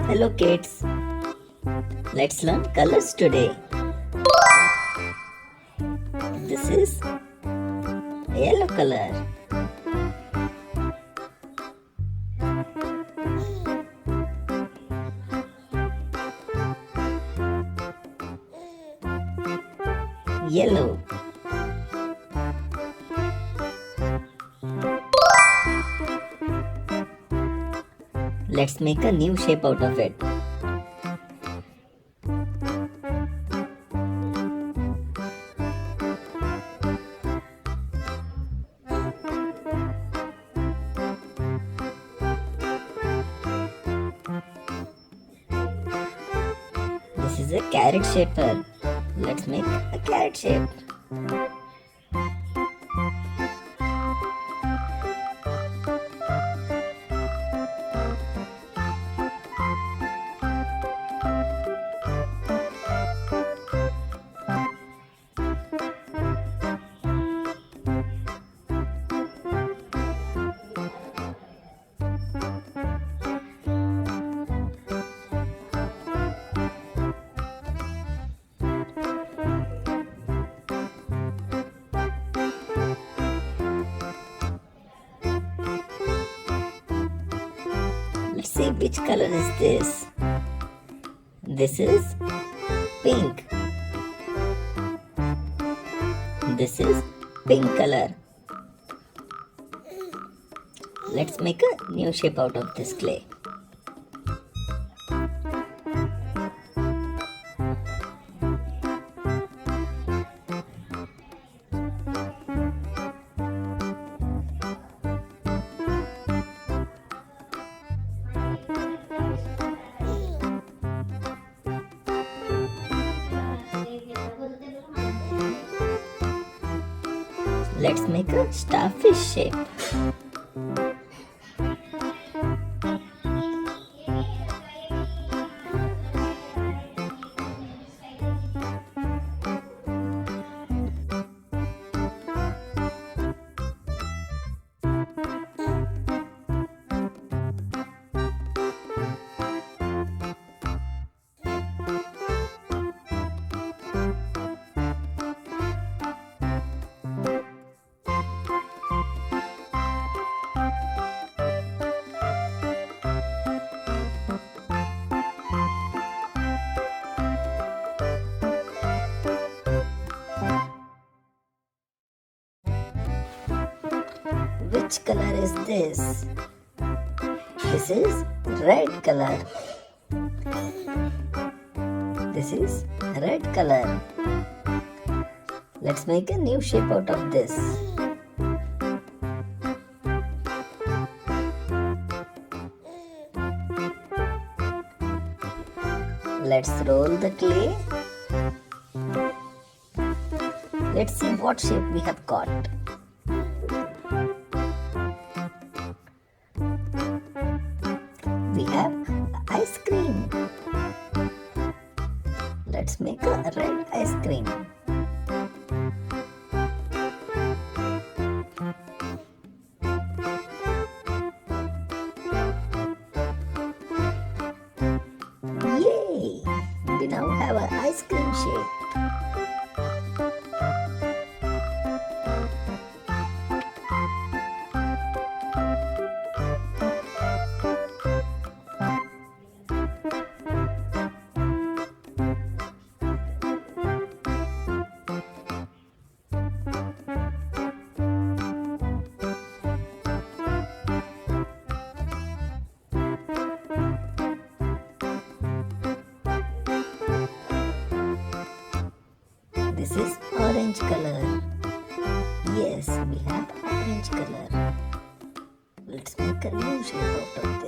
Hello kids, let's learn colors today. This is yellow color. Yellow. Let's make a new shape out of it. This is a carrot shaper. Let's make a carrot shape. Let's see which color is this. This is pink. This is pink color. Let's make a new shape out of this clay. Let's make a starfish shape. Which color is this? This is red color. This is red color. Let's make a new shape out of this. Let's roll the clay. Let's see what shape we have got. We have ice cream. Let's make a red ice cream. Yay! We now have an ice cream shape. This is orange color. Yes, we have orange color. Let's make a new shape out of